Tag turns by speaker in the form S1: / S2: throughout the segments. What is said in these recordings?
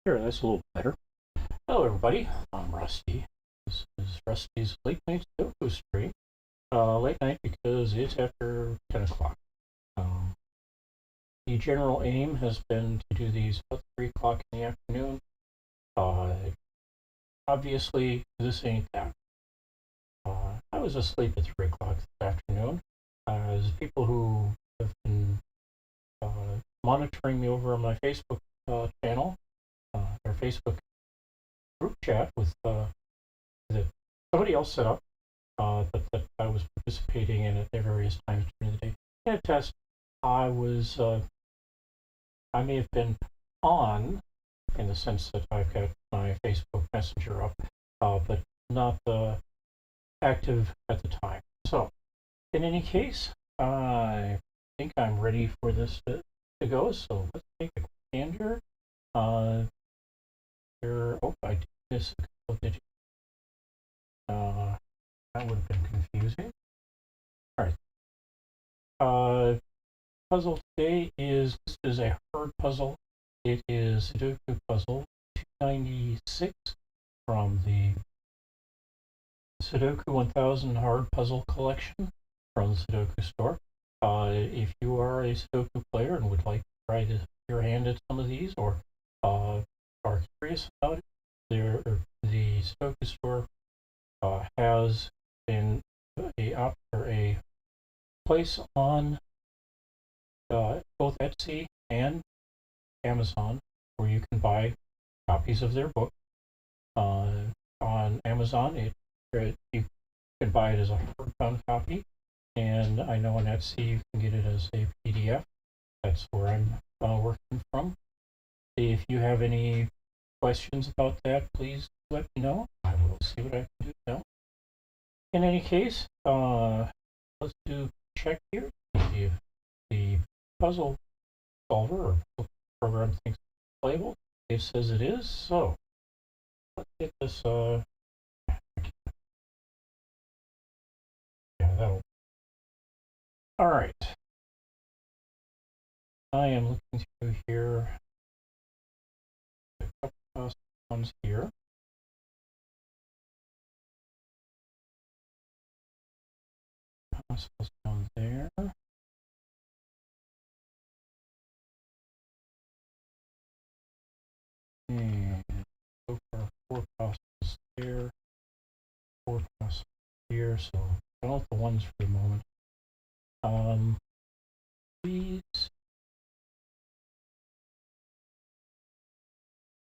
S1: Sure, that's a little better. Hello, everybody. I'm Rusty. This is Rusty's Late Night Sudoku stream. Late night because it's after 10 o'clock. The general aim has been to do these about 3 o'clock in the afternoon. Obviously, this ain't that. I was asleep at 3 o'clock this afternoon. As people who have been monitoring me over on my Facebook channel, their Facebook group chat with that somebody else set up, but that I was participating in at various times during the day. In a test, I may have been on, in the sense that I've got my Facebook Messenger up, but not active at the time. So, in any case, I think I'm ready for this to go. So let's take a quick gander. I did this a couple of digits. That would have been confusing. All right. Puzzle today is a hard puzzle. It is Sudoku Puzzle 296 from the Sudoku 1000 Hard Puzzle Collection from the SudokuStore. If you are a Sudoku player and would like to try your hand at some of these, or are curious about it, the SudokuStore has been a place on both Etsy and Amazon where you can buy copies of their book. On Amazon, you can buy it as a hardbound copy, and I know on Etsy you can get it as a PDF. That's where I'm working from. If you have any questions about that, please let me know. I will see what I can do now. In any case, let's do check here. See if the puzzle solver or program thinks it's playable. It says it is, so let's get this. Yeah, that'll. All right. I am looking through here. A couple of ones here. Possibles down there. And so far, 4 possibles there, 4 possibles here. So I don't want the ones for the moment. Please.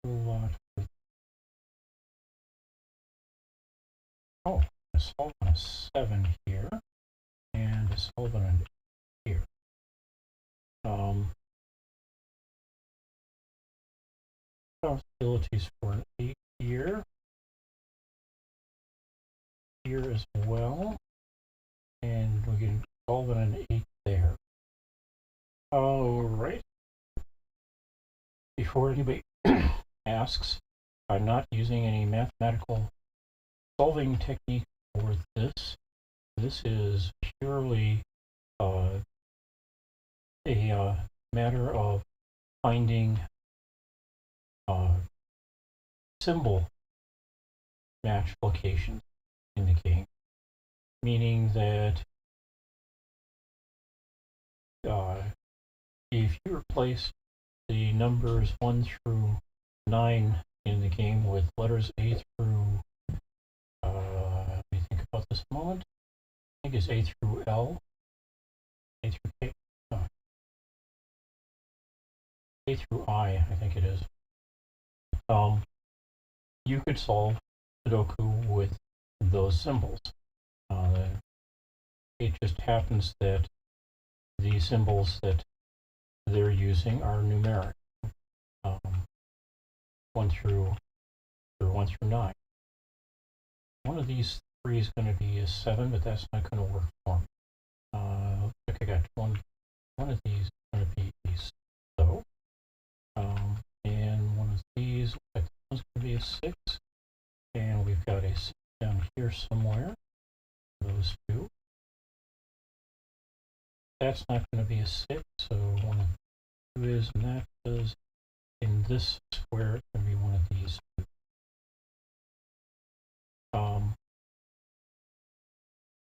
S1: A lot of. Oh, I solve on a 7 here, and I solve on an 8 here. Possibilities for an 8 here. Here as well. And we can solve on an 8 there. Alright. Before anybody asks, I'm not using any mathematical solving technique for this. This is purely a matter of finding symbol match locations in the game, meaning that if you replace the numbers 1 through 9 in the game with letters A through, let me think about this a moment. I think it's A through L, A through K, A through I think it is. You could solve Sudoku with those symbols. It just happens that the symbols that they're using are numeric. 1 through 9. One of these 3 is going to be a 7, but that's not going to work for me. Looks like I got one of these is going to be so. And one of these looks like this one's going to be a 6. And we've got a 6 down here somewhere. Those 2. That's not going to be a 6, so 1 of 2 is, and that does in this square is going to be one of these two.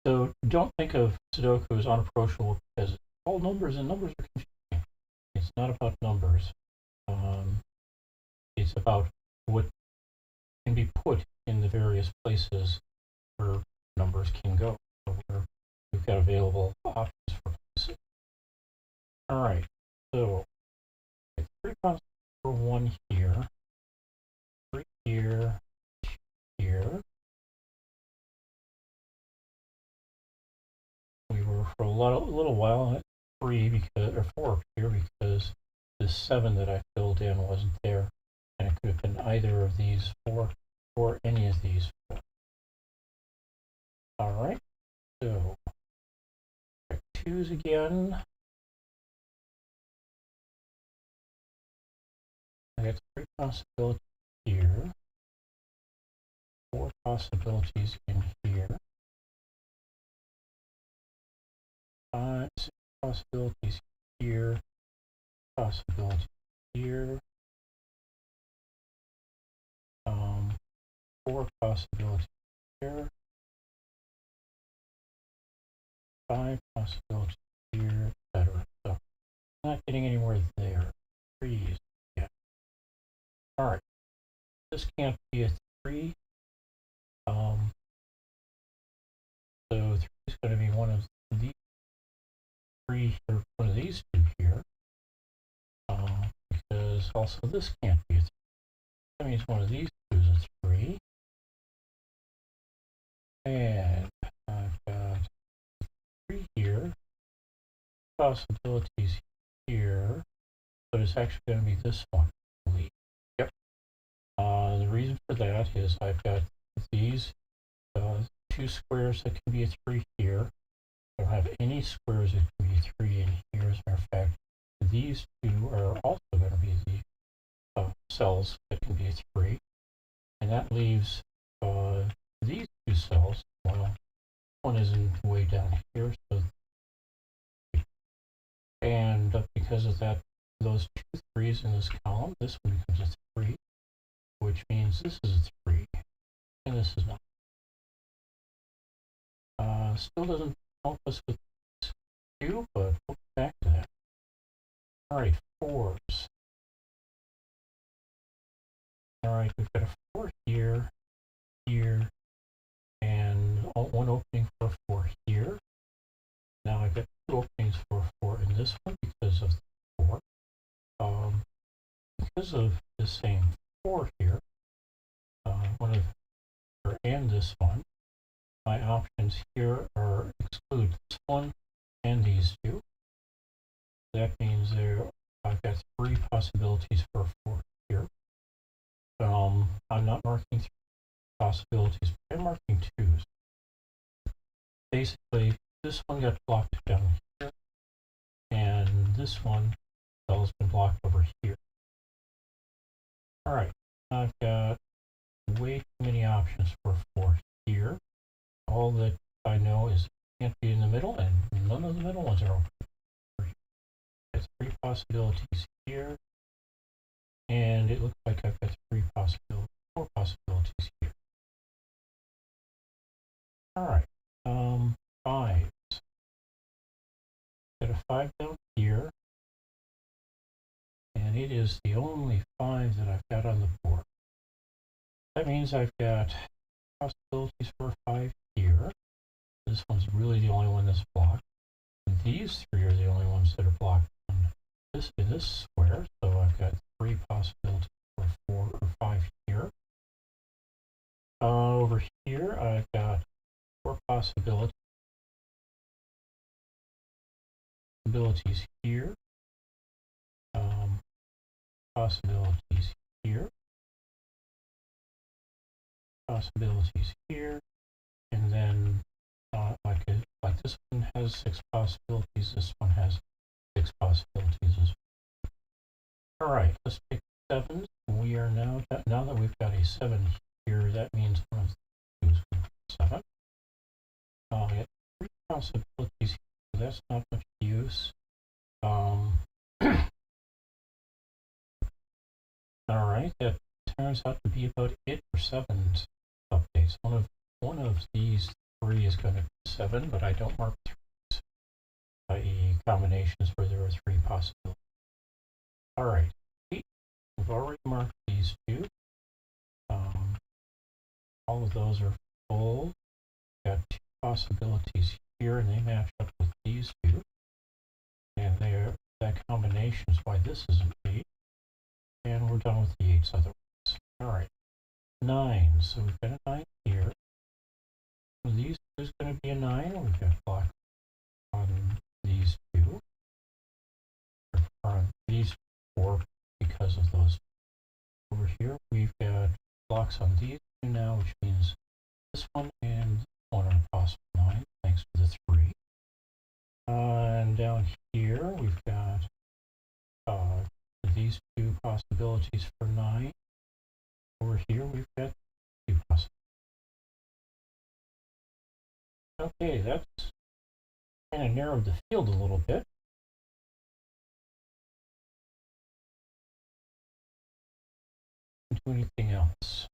S1: So don't think of Sudoku as unapproachable because it's all numbers, and numbers are confusing. It's not about numbers. It's about what can be put in the various places where numbers can go, where you've got available options for places. All right, so 3 constants for 1 here, 3 here, 2 here. We were for a little while at 3 because, or 4 here because this 7 that I filled in wasn't there, and it could have been either of these 4 or any of these 4. All right, so 2's again. I got 3 possibilities here, 4 possibilities in here, 5, 6 possibilities here, possibilities here, 4 possibilities here, 5 possibilities here, etc. So not getting anywhere there. 3's. Yeah. All right. This can't be a 3. So 3 is going to be one of these 3 here, one of these 2 here. Because also this can't be a 3. That means one of these 2 is a 3. And I've got 3 here, possibilities here, but it's actually going to be this one. Yep. The reason for that is I've got these 2 squares that can be a 3 here. I don't have any squares that can be 3 in here. As a matter of fact, these 2 are also going to be the cells that can be a 3. And that leaves these 2 cells. Well, one is way down here, so and because of that, those 2 3's in this column, this one becomes a 3, which means this is a 3, and this is not. Still doesn't help us with this 2, but we'll get back to that. All right, 4's. All right, we've got a 4 here, here, and one opening for a 4 here. Now I've got 2 openings for a 4 in this one because of the 4. Because of the same 4 here, and this one, my options here are exclude this one and these 2. That means I've got 3 possibilities for a 4 here. I'm not marking 3 possibilities, but I'm marking 2's. Basically, this one got blocked down here, and this one has been blocked over here. All right, I've got way too many options for 4 here. All that I know is it can't be in the middle, and none of the middle ones are open. There's 3 possibilities here, and it looks like I've got 4 possibilities here. All right, 5's. Got a 5 down here, and it is the only 5 that I've got on the board. That means I've got possibilities for a 5 here. This one's really the only one that's blocked. And these 3 are the only ones that are blocked in this square. So I've got 3 possibilities for 4 or 5 here. Over here, I've got 4 possibilities here. Possibilities here. Possibilities here. And then like this one has 6 possibilities, this one has 6 possibilities as well. All right, let's take 7s. We are now that we've got a 7 here, that means one of the 2 is going to be 7. We have 3 possibilities here, so that's not much use. All right, that turns out to be about it for 7's updates. One of these 3 is going to be 7, but I don't mark 3s, i.e. combinations where there are 3 possibilities. All right, we've already marked these 2. All of those are full. We've got 2 possibilities here, and they match up with these 2. And that combination is why this is an 8. And we're done with the 8s otherwise. All right, 9. So we've got a 9 here. These 2 is going to be a 9. We've got block on these 2. Or on these 4 because of those. Over here, we've got blocks on these 2 now, which means this one and this one are possible 9, thanks to the 3. And down here, we've got these 2 possibilities for 9. Over here, we've got 2 possibilities. Okay, that's kind of narrowed the field a little bit. Do anything else?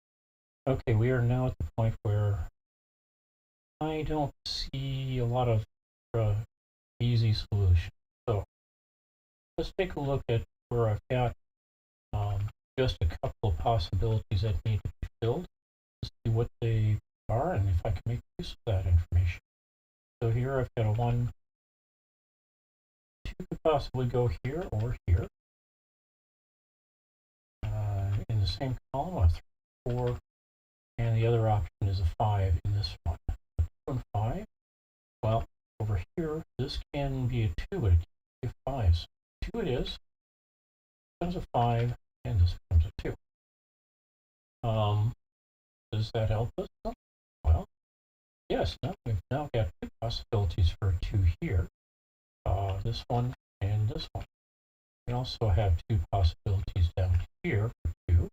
S1: Okay, we are now at the point where I don't see a lot of easy solutions. So let's take a look at where I've got just a couple of possibilities that need to be filled. Let's see what they are and if I can make use of that information. So here I've got a 1, 2 could possibly go here or here. In the same column, a 3, 4, and the other option is a 5 in this one. 2 and 5. Well, over here, this can be a 2, but it can't be a 5. So 2 it is. Becomes a 5, and this becomes a 2. Does that help us? Well, yes. Now we've now got 2 possibilities for a 2 here. This one and this one. We also have 2 possibilities down here for 2,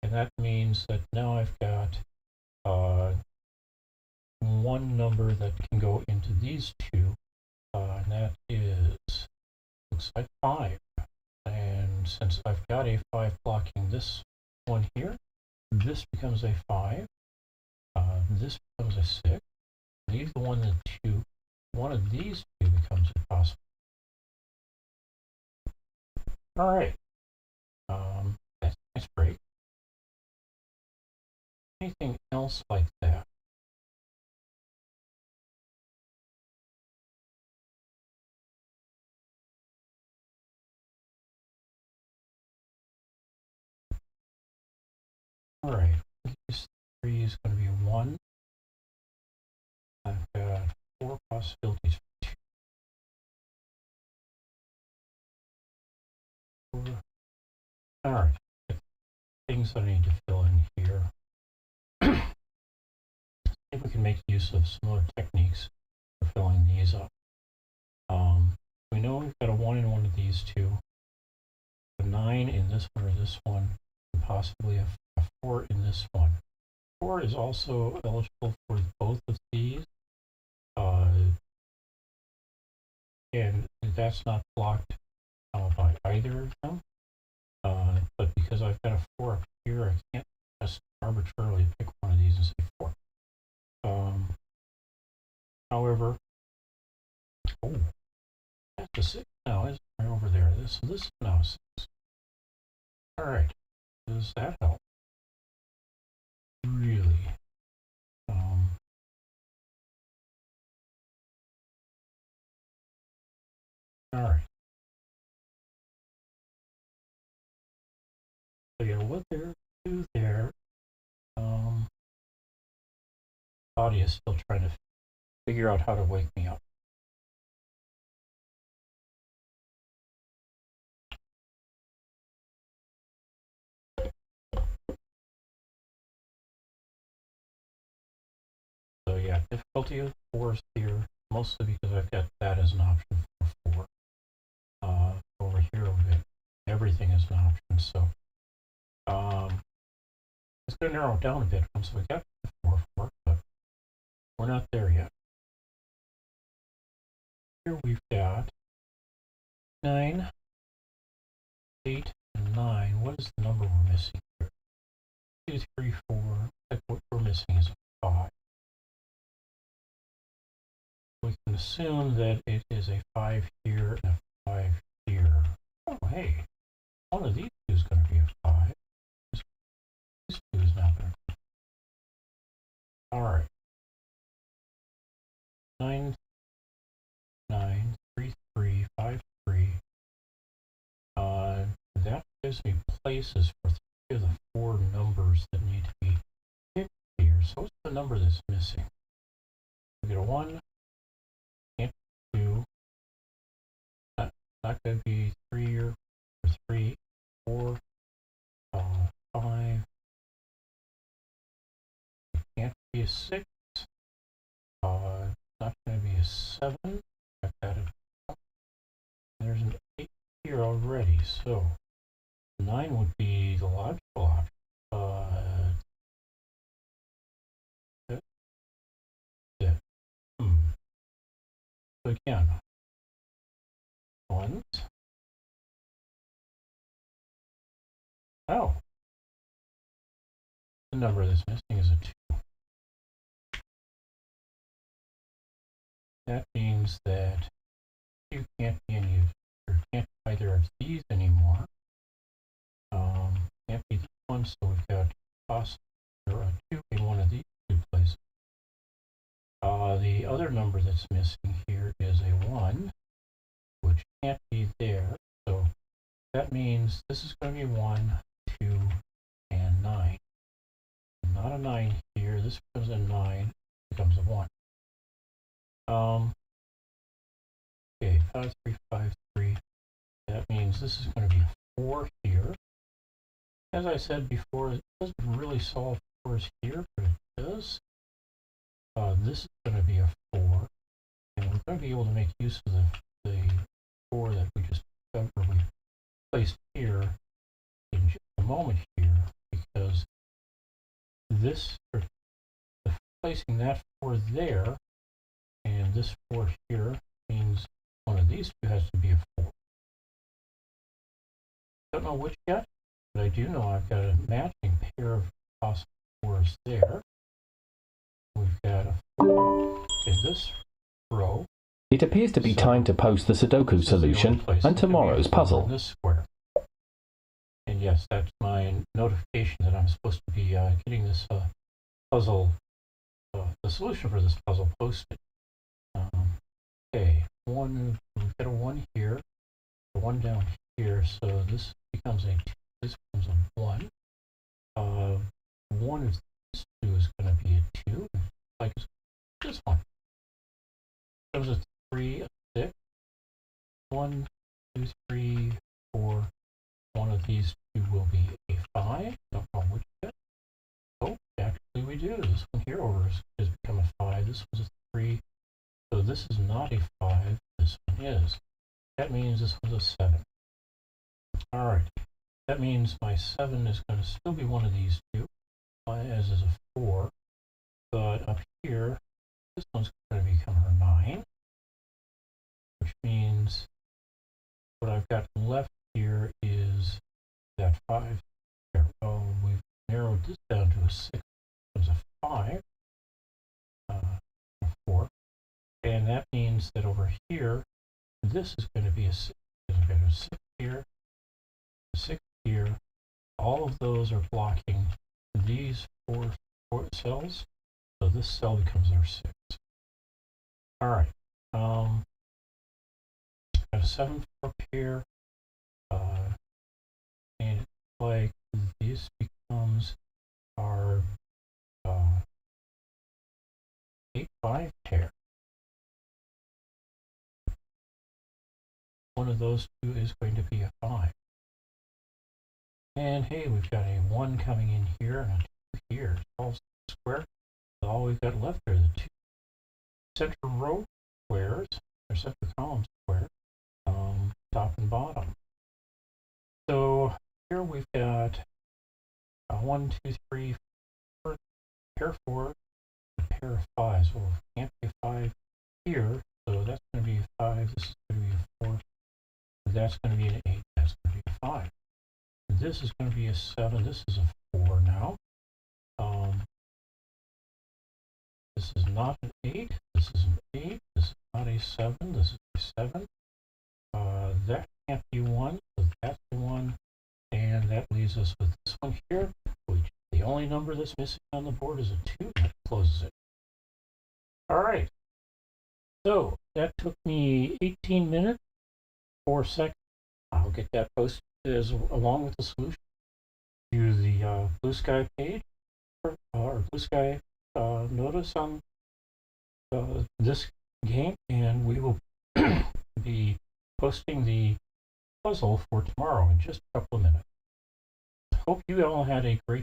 S1: and that means that now I've got 1 number that can go into these 2, and that is, looks like 5. And since I've got a 5 blocking this one here, this becomes a 5. This becomes a 6. Leave the 1 and 2. One of these 2 becomes impossible. All right. That's great. Anything else like that? All right. This 3 is going to be a 1. I've got 4 possibilities for 2. 4. All right. Things I need to fill in here. If we can make use of similar techniques for filling these up. We know we've got a 1 in one of these 2, a 9 in this one or this one, and possibly a 4 in this one. 4 is also eligible for both of these, and that's not blocked by either of them. But because I've got a 4 up here, I can't just arbitrarily pick one of these and say 4. However, that's a 6 now, isn't it? Over there. This is now a 6. All right. Does that help? Really? All right. So you got 1 there, 2 there. Body is still trying to figure out how to wake me up. So yeah, difficulty of 4 is here, mostly because I've got that as an option for 4. Over here, everything is an option. So it's going to narrow it down a bit once we get to 4, but we're not there yet. Here we've got 9, 8, and 9. What is the number we're missing here? 2, 3, 4. What we're missing is a 5. We can assume that it is a 5 here and a 5 here. Oh, hey, one of these two is going to be a 5. This 2 is not going to be. All right. 9, 9, 3, 3, 5, 3. That gives me places for 3 of the 4 numbers that need to be picked here. So what's the number that's missing? We get a 1, can't be 2, not going to be 3 or 3, 4, 5. It can't be a 6. Not going to be a 7. I've got it. There's an 8 here already, so 9 would be the logical option. So again, 1s. Oh, the number that's missing is a 2. That means that you can't be any of, or can't be either of these anymore. Can't be this one, so we've got possibly a 2 in one of these 2 places. The other number that's missing here is a 1, which can't be there. So that means this is going to be 1, 2, and 9. Not a 9 here. This becomes a 9, becomes a 1. Okay, 5, 3, 5, 3. That means this is going to be a 4 here. As I said before, it doesn't really solve 4s here, but it does. This is going to be a 4, and we're going to be able to make use of the 4 that we just we placed here in just a moment here, because this, or placing that 4 there and this 4 here means one of these 2 has to be a 4. Don't know which yet, but I do know I've got a matching pair of possible 4s there. We've got a 4 in this row.
S2: It appears to be time to post the Sudoku solution and tomorrow's puzzle.
S1: This square. And yes, that's my notification that I'm supposed to be getting this puzzle, the solution for this puzzle posted. Okay, we've got a 1 here, a 1 down here, so this becomes a 2, this becomes a 1. 1 of these 2 is going to be a 2, like this one. There's a 3, a 6, 1, 2, 3, 4. One of these 2 will be a 5. Don't know which yet. Oh, actually we do. This one here over has become a 5. This was a 3. So this is not a 5. This one is. That means this was a 7. All right. That means my 7 is going to still be one of these 2, as is a 4. But up here, this one's going to become her 9, which means what I've got left here is that 5 there. Well, we've narrowed this down to a 6. There's a 5, a 4, and that means that over here, this is going to be a 6. I've got a 6 here, a 6 here. All of those are blocking these 4 cells, so this cell becomes our 6. All right. Got a 7 up here, and it's like this becomes our 8-5 pair. One of those 2 is going to be a 5. And hey, we've got a 1 coming in here and a 2 here. It's all square. So all we've got left are the 2 center row squares, or center column squares, top and bottom. So here we've got a 1, 2, 3, 4, pair 4, a pair of 5s. Well, it can't be a 5 here, so that's going to be a 5. This is going to be a 4. That's going to be an 8. That's going to be a 5. this is going to be a 7. This is a 4 now. This is not an 8. This is an 8. This is not a 7. This is a 7. That can't be 1, so that's the 1. And that leaves us with this one here, which the only number that's missing on the board is a 2. That closes it. All right. So that took me 18 minutes, 4 seconds. I'll get that posted along with the solution to the Blue Sky page or Blue Sky notice on this game, and we will be posting the puzzle for tomorrow in just a couple of minutes. Hope you all had a great